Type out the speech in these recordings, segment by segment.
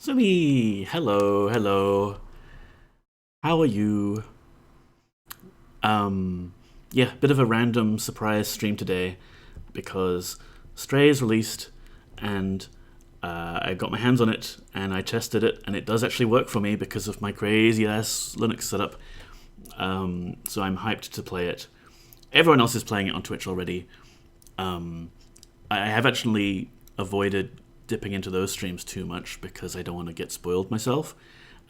Sumi, hello, hello. How are you? Yeah, bit of a random surprise stream today because Stray is released and I got my hands on it and I tested it and it does actually work for me because of my crazy ass Linux setup. So I'm hyped to play it. Everyone else is playing it on Twitch already. I have actually avoided dipping into those streams too much because I don't want to get spoiled myself.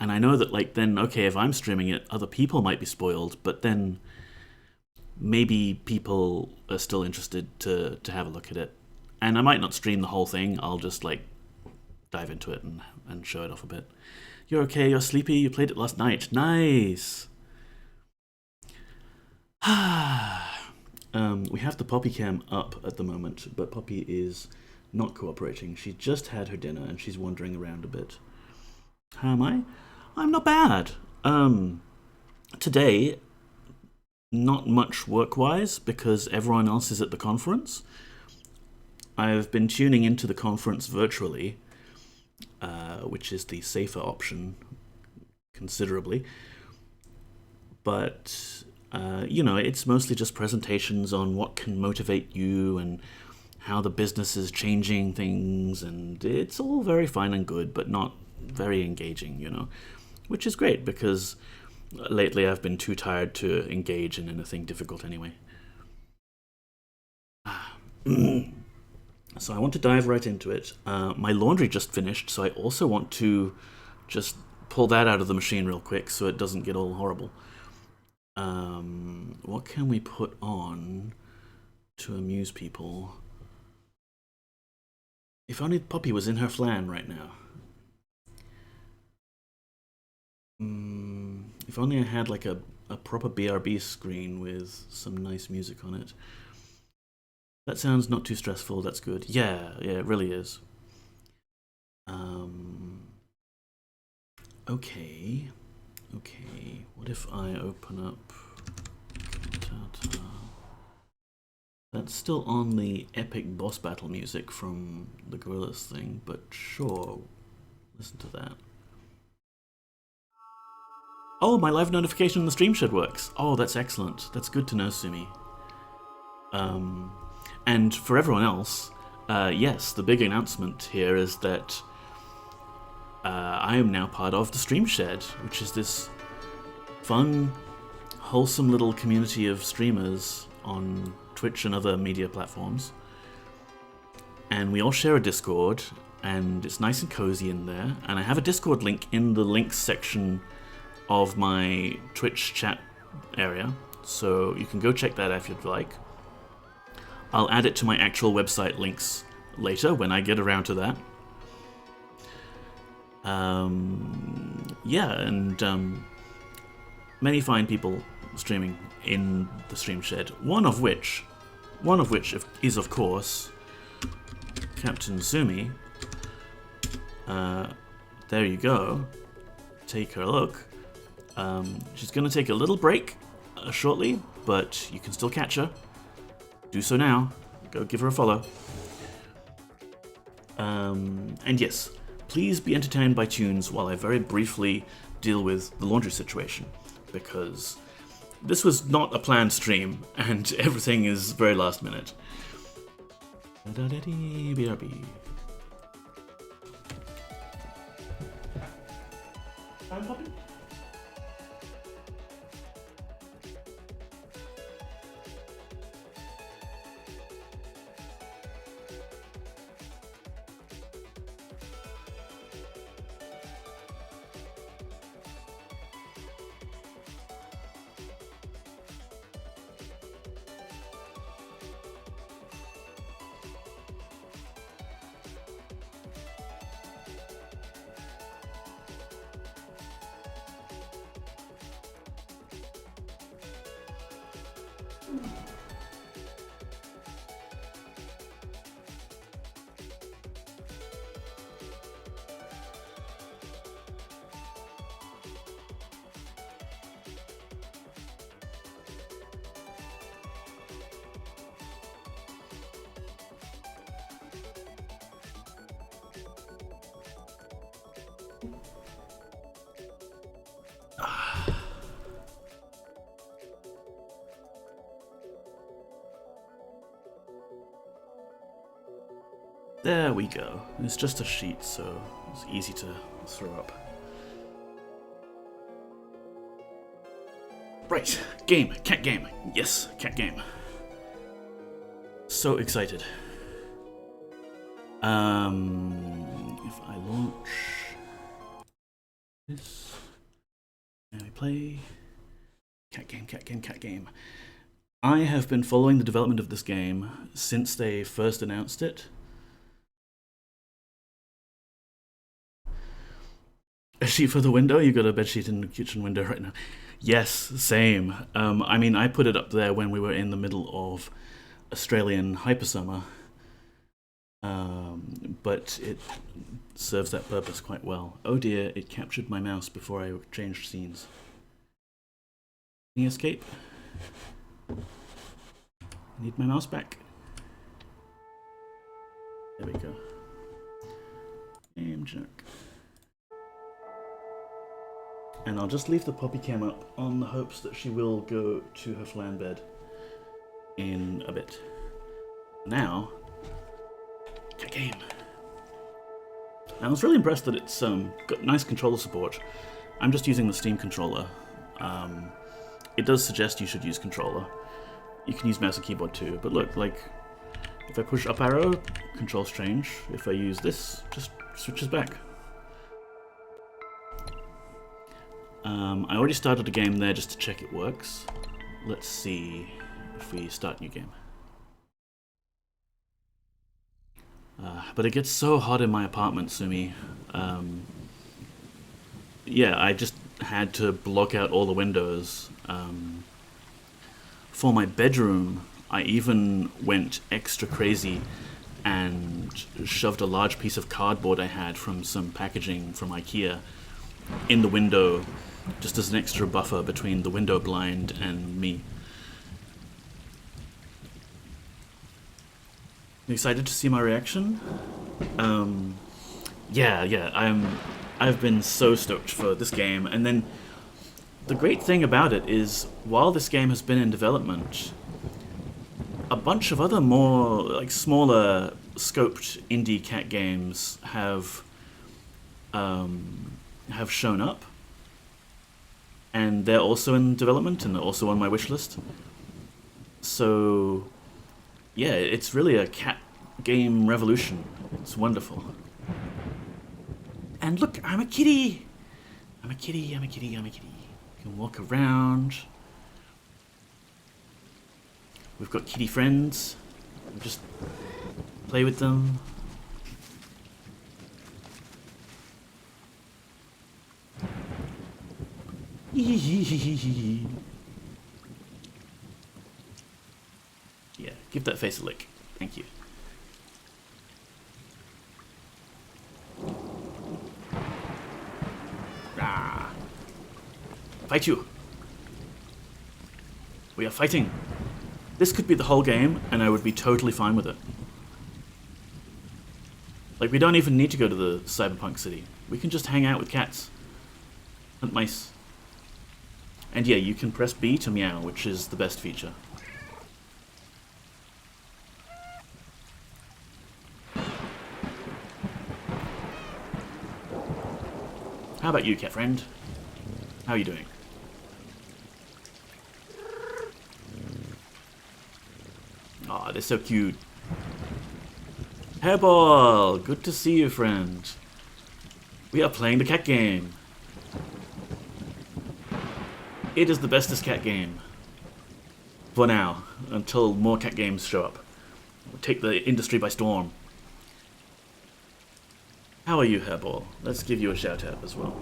And I know that, like, then, okay, if I'm streaming it, other people might be spoiled, but then maybe people are still interested to have a look at it. And I might not stream the whole thing, I'll just, like, dive into it and show it off a bit. You're okay, you're sleepy, you played it last night. Nice! We have the Poppy cam up at the moment, but Poppy is not cooperating. She just had her dinner and she's wandering around a bit. How am I? I'm not bad. Today, not much work-wise because everyone else is at the conference. I've been tuning into the conference virtually, which is the safer option considerably. But, it's mostly just presentations on what can motivate you and how the business is changing things, and it's all very fine and good, but not very engaging, which is great because lately I've been too tired to engage in anything difficult anyway. So I want to dive right into it. My laundry just finished, so I also want to just pull that out of the machine real quick so it doesn't get all horrible. What can we put on to amuse people? If only Poppy was in her flan right now. If only I had like a proper BRB screen with some nice music on it. That sounds not too stressful, that's good. Yeah, it really is. Okay. What if I open up Tata? That's still on the epic boss battle music from the Gorillas thing, but sure, listen to that. Oh, my live notification on the Streamshed works. Oh, that's excellent. That's good to know, Sumi. And for everyone else, yes, the big announcement here is that I am now part of the Streamshed, which is this fun, wholesome little community of streamers on Twitch and other media platforms. And we all share a Discord, and it's nice and cozy in there. And I have a Discord link in the links section of my Twitch chat area, so you can go check that out if you'd like. I'll add it to my actual website links later when I get around to that. Many fine people streaming in the Streamshed. One of which is of course Captain Sumi. There you go. Take a look. She's going to take a little break shortly, but you can still catch her. Do so now. Go give her a follow. And yes, please be entertained by tunes while I very briefly deal with the laundry situation, because this was not a planned stream and everything is very last minute. BRB. I'm Poppy. There we go. It's just a sheet, so it's easy to throw up. Right, game, cat game. Yes, cat game. So excited. If I launch this, and we play cat game, cat game, cat game. I have been following the development of this game since they first announced it. A sheet for the window? You got a bed sheet in the kitchen window right now. Yes, same. I mean, I put it up there when we were in the middle of Australian hypersummer, but it serves that purpose quite well. Oh dear, it captured my mouse before I changed scenes. Can you escape? I need my mouse back. There we go. Game jerk. And I'll just leave the puppy cam up on the hopes that she will go to her flan bed in a bit. Now, cat game. Now, I was really impressed that it's got nice controller support. I'm just using the Steam controller. It does suggest you should use controller. You can use mouse and keyboard too, but look, like, if I push up arrow, controls change. If I use this, just switches back. I already started a game there just to check it works. Let's see if we start new game. But it gets so hot in my apartment, Sumi. Yeah, I just had to block out all the windows. For my bedroom, I even went extra crazy and shoved a large piece of cardboard I had from some packaging from IKEA in the window, just as an extra buffer between the window blind and me. You excited to see my reaction? Yeah, I've been so stoked for this game, and then the great thing about it is, while this game has been in development, a bunch of other more like smaller scoped indie cat games have shown up, and they're also in development and they're also on my wish list. So yeah, it's really a cat game revolution. It's wonderful. And look, I'm a kitty. I'm a kitty. I'm a kitty. I'm a kitty. You can walk around. We've got kitty friends. Just play with them. Yeah, give that face a lick. Thank you. Rah. Fight you. We are fighting. This could be the whole game, and I would be totally fine with it. Like, we don't even need to go to the cyberpunk city. We can just hang out with cats. Hunt mice. And yeah, you can press B to meow, which is the best feature. How about you, cat friend? How are you doing? Aw, they're so cute. Hairball! Good to see you, friend. We are playing the cat game. It is the bestest cat game. For now, until more cat games show up. We'll take the industry by storm. How are you, Hairball? Let's give you a shout out as well.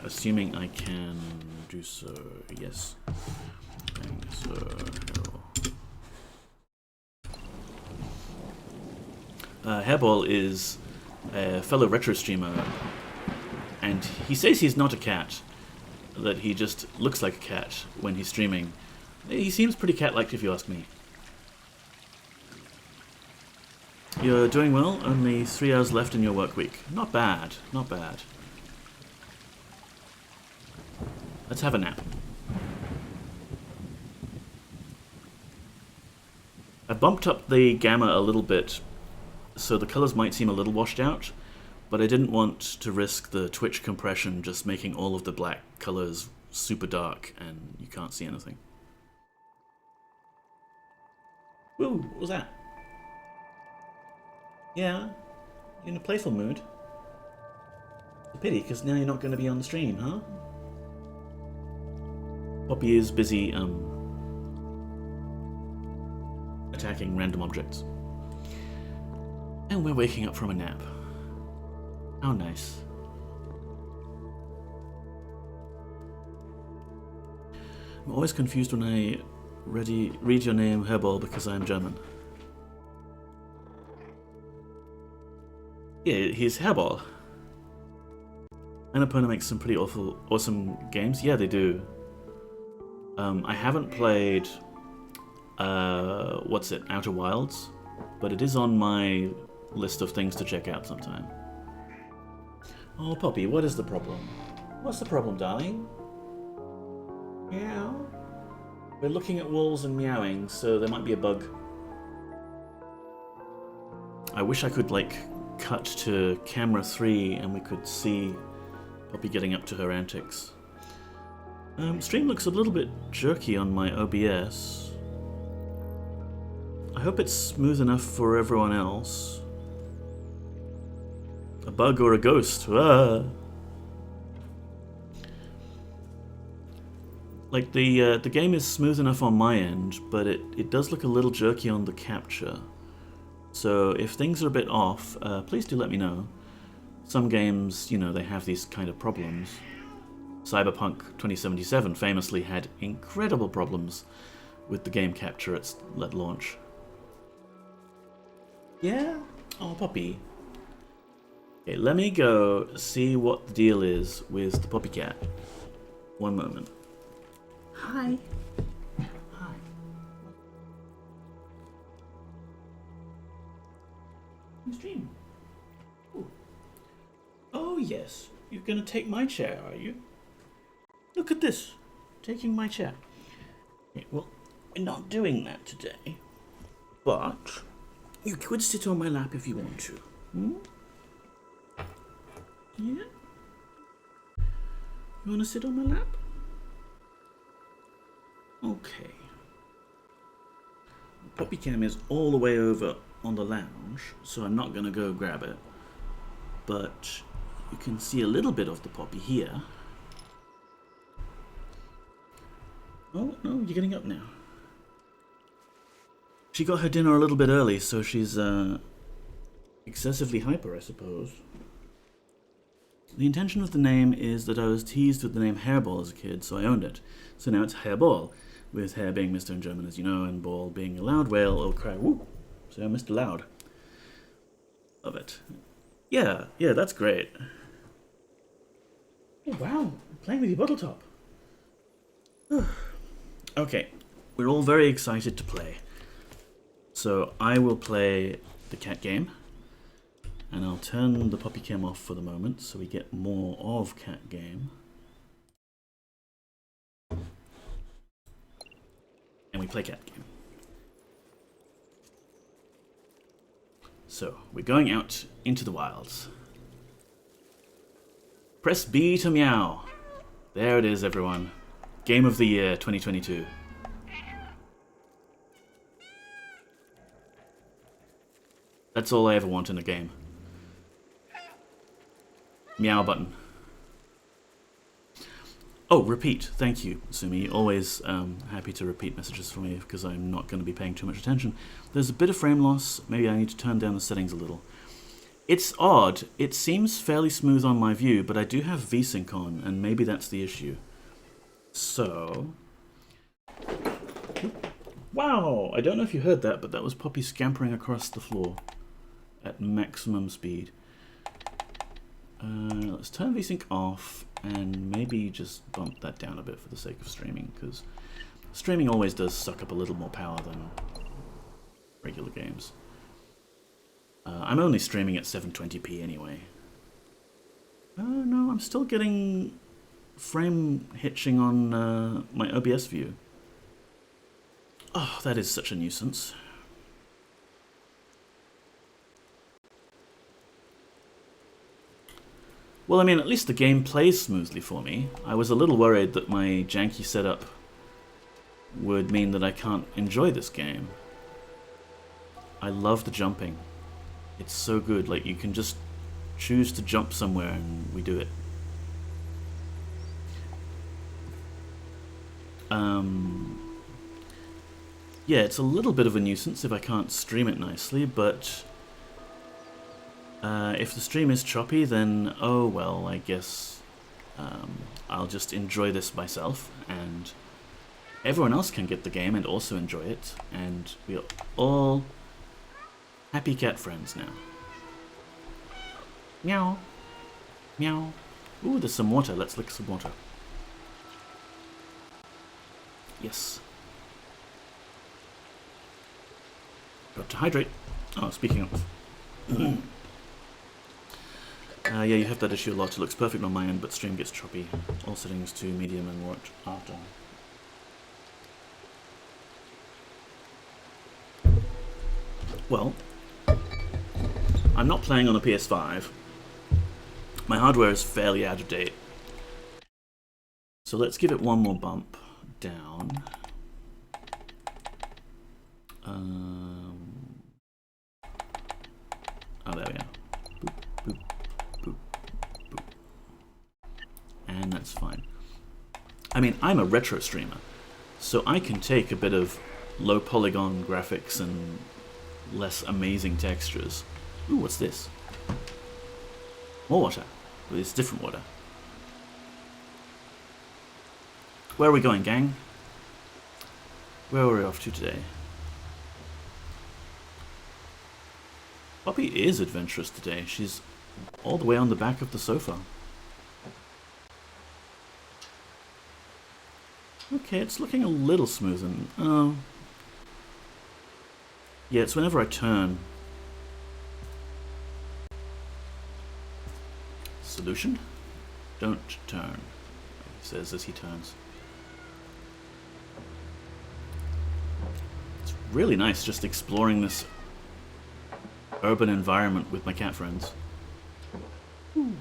Assuming I can do so. Yes. So, Hairball is a fellow retro streamer, and he says he's not a cat, that he just looks like a cat when he's streaming. He seems pretty cat-like, if you ask me. You're doing well, only 3 hours left in your work week. Not bad, not bad. Let's have a nap. I bumped up the gamma a little bit so the colors might seem a little washed out, but I didn't want to risk the Twitch compression just making all of the black colors super dark and you can't see anything. Woo, what was that? Yeah, you're in a playful mood. It's a pity, because now you're not going to be on the stream, huh? Poppy is busy, attacking random objects. And we're waking up from a nap. How nice. I'm always confused when I read your name, Herbal, because I'm German. Yeah, he's Herbal. Annapurna makes some pretty awesome games. Yeah, they do. I haven't played, what's it, Outer Wilds, but it is on my list of things to check out sometime. Oh, Poppy, what is the problem? What's the problem, darling? Meow. We're looking at walls and meowing, so there might be a bug. I wish I could, like, cut to camera 3 and we could see Poppy getting up to her antics. Stream looks a little bit jerky on my OBS. I hope it's smooth enough for everyone else. A bug or a ghost? Ah. Like the game is smooth enough on my end, but it does look a little jerky on the capture. So if things are a bit off, please do let me know. Some games, you know, they have these kind of problems. Cyberpunk 2077 famously had incredible problems with the game capture at launch. Yeah? Oh, Poppy. Okay, let me go see what the deal is with the Poppy cat. One moment. Hi. Hi. Stream. Ooh. Oh yes, you're gonna take my chair, are you? Look at this, taking my chair. Okay, well, we're not doing that today, but you could sit on my lap if you want to. Hmm? Yeah? You want to sit on my lap? Okay. Poppy cam is all the way over on the lounge, so I'm not going to go grab it. But you can see a little bit of the Poppy here. Oh, no, you're getting up now. She got her dinner a little bit early, so she's excessively hyper, I suppose. The intention of the name is that I was teased with the name Hairball as a kid, so I owned it. So now it's Hairball, with hair being Mr. in German, as you know, and ball being a loud whale or cry, woo! So Mr. Loud. Love it. Yeah, that's great. Oh, wow, I'm playing with your bottle top. Okay, we're all very excited to play. So I will play the cat game, and I'll turn the Poppy cam off for the moment so we get more of cat game. And we play cat game. So we're going out into the wilds. Press B to meow. There it is, everyone. Game of the Year 2022. That's all I ever want in a game. Meow button. Oh, repeat. Thank you, Sumi. Always happy to repeat messages for me because I'm not going to be paying too much attention. There's a bit of frame loss. Maybe I need to turn down the settings a little. It's odd. It seems fairly smooth on my view, but I do have VSync on, and maybe that's the issue. So... Wow! I don't know if you heard that, but that was Poppy scampering across the floor at maximum speed. Let's turn VSync off and maybe just bump that down a bit for the sake of streaming, because streaming always does suck up a little more power than regular games. I'm only streaming at 720p anyway. No, I'm still getting frame hitching on my OBS view. Oh, that is such a nuisance. Well, I mean, at least the game plays smoothly for me. I was a little worried that my janky setup would mean that I can't enjoy this game. I love the jumping. It's so good. Like, you can just choose to jump somewhere and we do it. Yeah, it's a little bit of a nuisance if I can't stream it nicely, but if the stream is choppy, then oh well, I guess I'll just enjoy this myself, and everyone else can get the game and also enjoy it, and we're all happy cat friends now. Meow. Meow. Ooh, there's some water. Let's lick some water. Yes. Got to hydrate. Oh, speaking of. Yeah, you have that issue a lot. It looks perfect on my end, but stream gets choppy. All settings to medium and watch after. Well, I'm not playing on a PS5. My hardware is fairly out of date. So let's give it one more bump down. Oh, there we go. Boop, boop, boop, boop. And that's fine. I mean, I'm a retro streamer, so I can take a bit of low polygon graphics and less amazing textures. Ooh, what's this? More water. Well, it's different water. Where are we going, gang? Where are we off to today? Poppy is adventurous today. She's all the way on the back of the sofa. Okay, it's looking a little smoother. Oh. Yeah, it's whenever I turn. Solution? Don't turn, he says as he turns. It's really nice just exploring this urban environment with my cat friends. Ooh.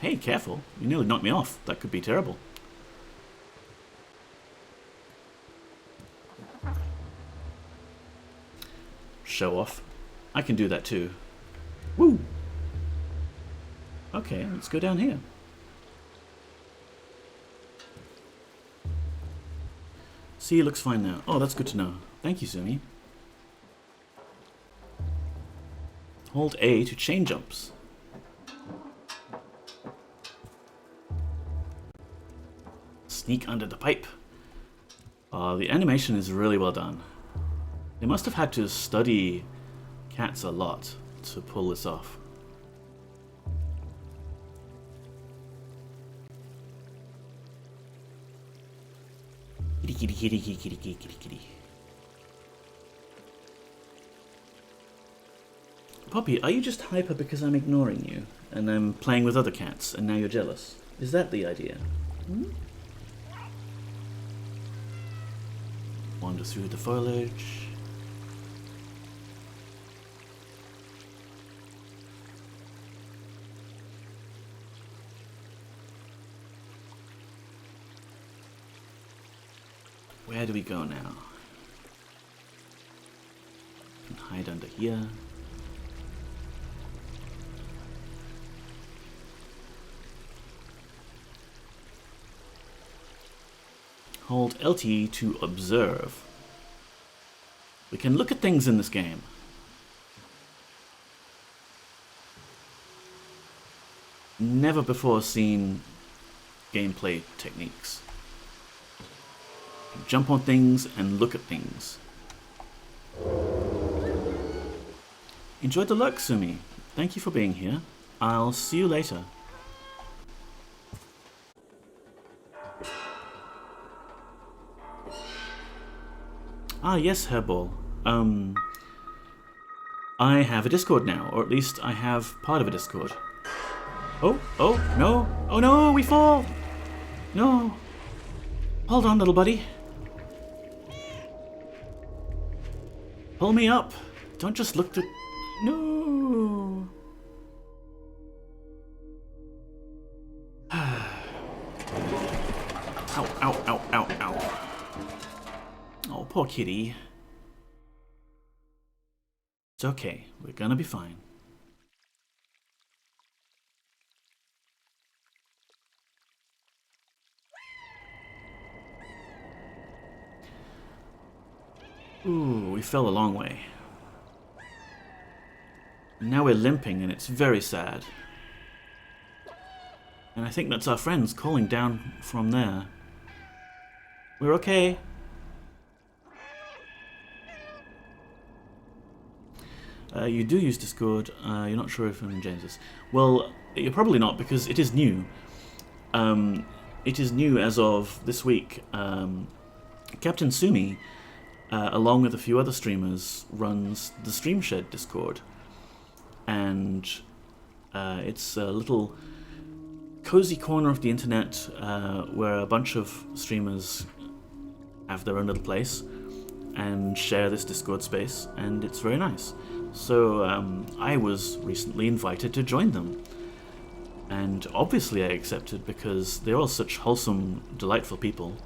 Hey, careful. You nearly knocked me off. That could be terrible. Show off. I can do that too. Woo! Okay, let's go down here. See, it looks fine now. Oh, that's good to know. Thank you, Sumi. Hold A to chain jumps. Sneak under the pipe. The animation is really well done. They must have had to study cats a lot to pull this off. Kitty, kitty, kitty, kitty, kitty, kitty, kitty, kitty. Poppy, are you just hyper because I'm ignoring you and I'm playing with other cats and now you're jealous? Is that the idea? Hmm? Wander through the foliage. Where do we go now? We can hide under here. Hold LT to observe. We can look at things in this game. Never before seen gameplay techniques. Jump on things and look at things. Enjoyed the lurk, Sumi. Thank you for being here. I'll see you later. Ah, yes, Hairball. I have a Discord now, or at least I have part of a Discord. Oh, no. Oh no, we fall! No. Hold on, little buddy. Pull me up. Don't just look to... No. poor kitty. It's okay. We're gonna be fine. Ooh, we fell a long way. Now we're limping, and it's very sad. And I think that's our friends calling down from there. We're okay. You do use Discord. You're not sure if I'm James's. Well, you're probably not, because it is new. It is new as of this week. Captain Sumi, along with a few other streamers, runs the Streamshed Discord. And it's a little cozy corner of the internet where a bunch of streamers have their own little place and share this Discord space, and it's very nice. So I was recently invited to join them, and obviously I accepted because they're all such wholesome, delightful people.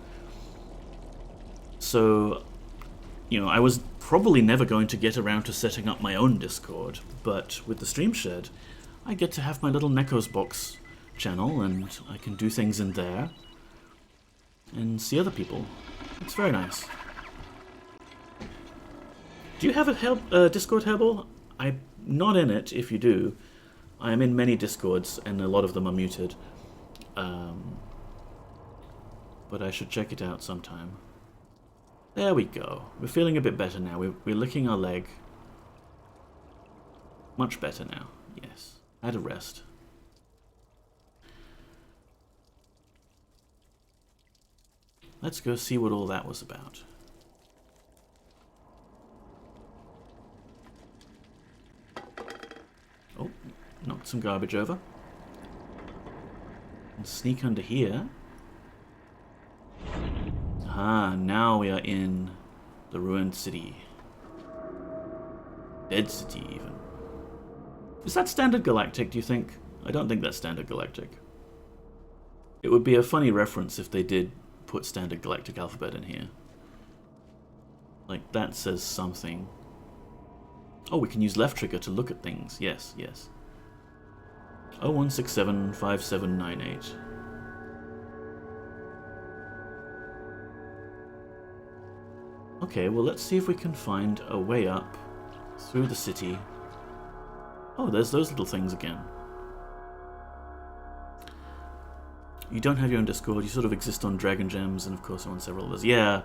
So, you know, I was probably never going to get around to setting up my own Discord, but with the Streamshed, I get to have my little Neko's Box channel, and I can do things in there and see other people. It's very nice. Do you have a Discord, Herbal? I'm not in it, if you do. I am in many Discords, and a lot of them are muted. But I should check it out sometime. There we go. We're feeling a bit better now. We're licking our leg. Much better now, yes. Had a rest. Let's go see what all that was about. Oh, knocked some garbage over. And sneak under here. Ah, now we are in the ruined city. Dead city, even. Is that Standard Galactic, do you think? I don't think that's Standard Galactic. It would be a funny reference if they did put Standard Galactic alphabet in here. Like, that says something. Oh, we can use left trigger to look at things. Yes, yes. 01675798. Okay, well, let's see if we can find a way up through the city. Oh, there's those little things again. You don't have your own Discord, you sort of exist on Dragon Gems, and of course on several others. Yeah,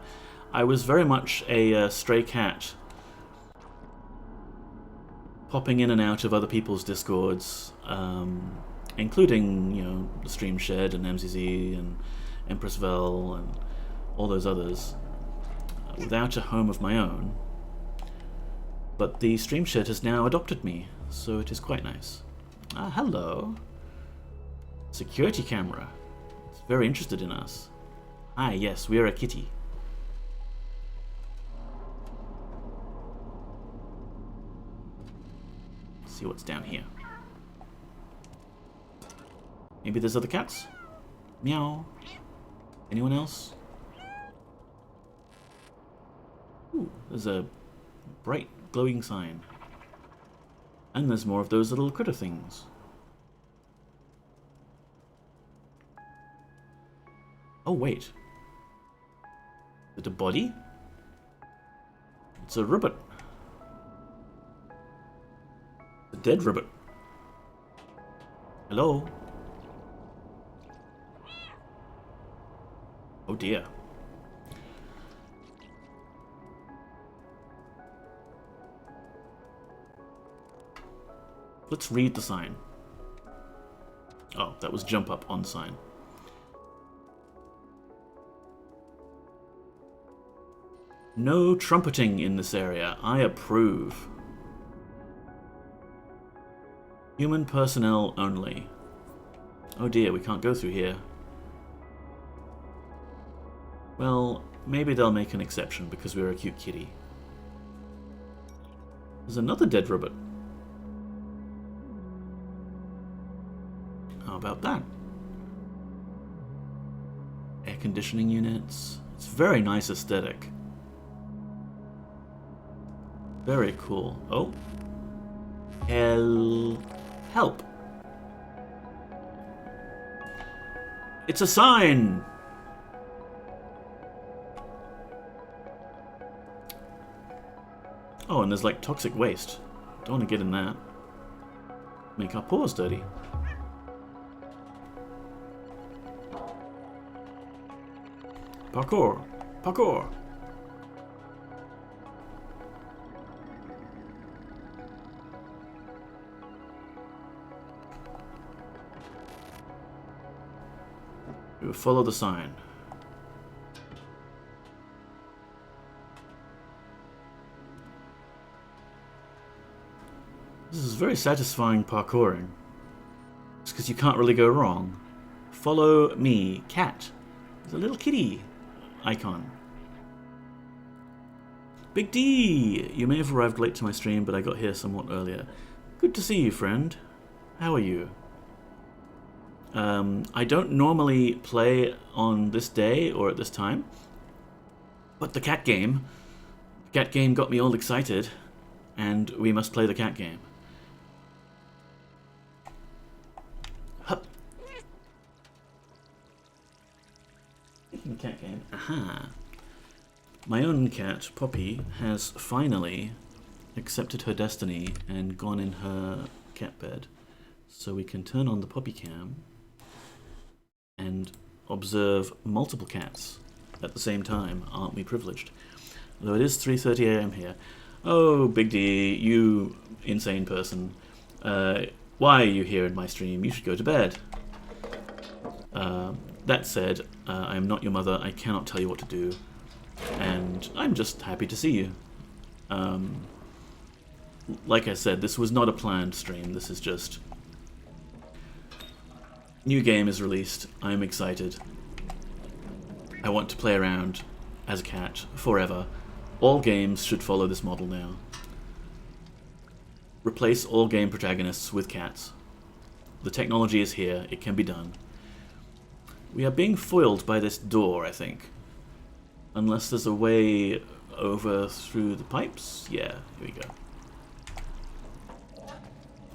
I was very much a stray cat, popping in and out of other people's Discords, including, you know, the Streamshed and MZZ and Empress Vel and all those others, without a home of my own. But the Streamshed has now adopted me, so it is quite nice. Ah, hello. Security camera. It's very interested in us. Ah, yes, we are a kitty. Let's see what's down here. Maybe there's other cats? Meow. Anyone else? Ooh, there's a bright glowing sign. And there's more of those little critter things. Oh, wait. Is it a body? It's a ribbit. A dead ribbit. Hello? Oh dear. Let's read the sign. Oh, that was jump up on sign. No trumpeting in this area. I approve. Human personnel only. Oh dear, we can't go through here. Well, maybe they'll make an exception because we're a cute kitty. There's another dead ribbit. How about that? Air conditioning units. It's very nice aesthetic. Very cool. Oh. Help. It's a sign! Oh, and there's like toxic waste. Don't want to get in that. Make our paws dirty. Parkour! Parkour! We will follow the sign. This is very satisfying parkouring. It's because you can't really go wrong. Follow me, cat. There's a little kitty icon. Big D! You may have arrived late to my stream, but I got here somewhat earlier. Good to see you, friend. How are you? I don't normally play on this day or at this time, but the cat game got me all excited, and we must play the cat game. Hup. Cat game. Aha. My own cat, Poppy, has finally accepted her destiny and gone in her cat bed. So we can turn on the Poppy cam and observe multiple cats at the same time. Aren't we privileged? Though it is 3:30 AM here. Oh, Big D, you insane person. Why are you here in my stream? You should go to bed. That said, I am not your mother. I cannot tell you what to do. And I'm just happy to see you. Like I said, this was not a planned stream. This is just... New game is released. I'm excited. I want to play around as a cat forever. All games should follow this model now. Replace all game protagonists with cats. The technology is here. It can be done. We are being foiled by this door, I think. Unless there's a way over through the pipes? Yeah, here we go.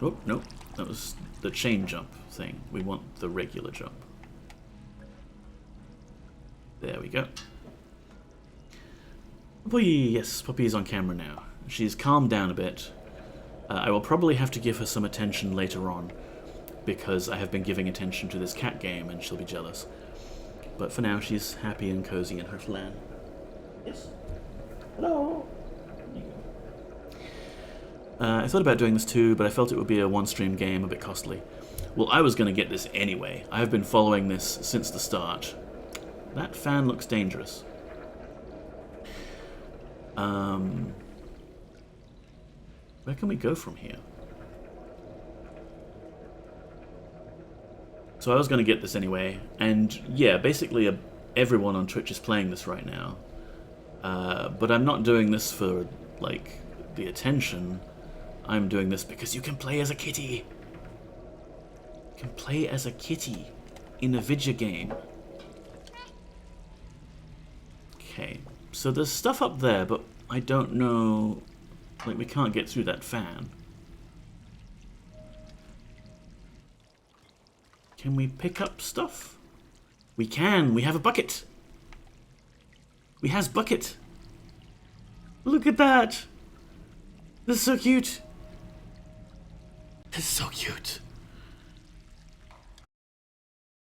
Oh, nope. That was the chain jump thing. We want the regular jump. There we go. Poppy, yes, Poppy is on camera now. She's calmed down a bit. I will probably have to give her some attention later on, because I have been giving attention to this cat game and she'll be jealous. But for now, she's happy and cozy in her flan. Yes. Hello. I thought about doing this too, but I felt it would be a one-stream game, a bit costly. Well, I was going to get this anyway. I have been following this since the start. That fan looks dangerous. Where can we go from here? So I was going to get this anyway, and yeah, basically everyone on Twitch is playing this right now. But I'm not doing this for, like, the attention. I'm doing this because you can play as a kitty. You can play as a kitty in a video game. Okay, so there's stuff up there, but I don't know... Like, we can't get through that fan. Can we pick up stuff? We can! We have a bucket! We has bucket! Look at that! This is so cute! This is so cute!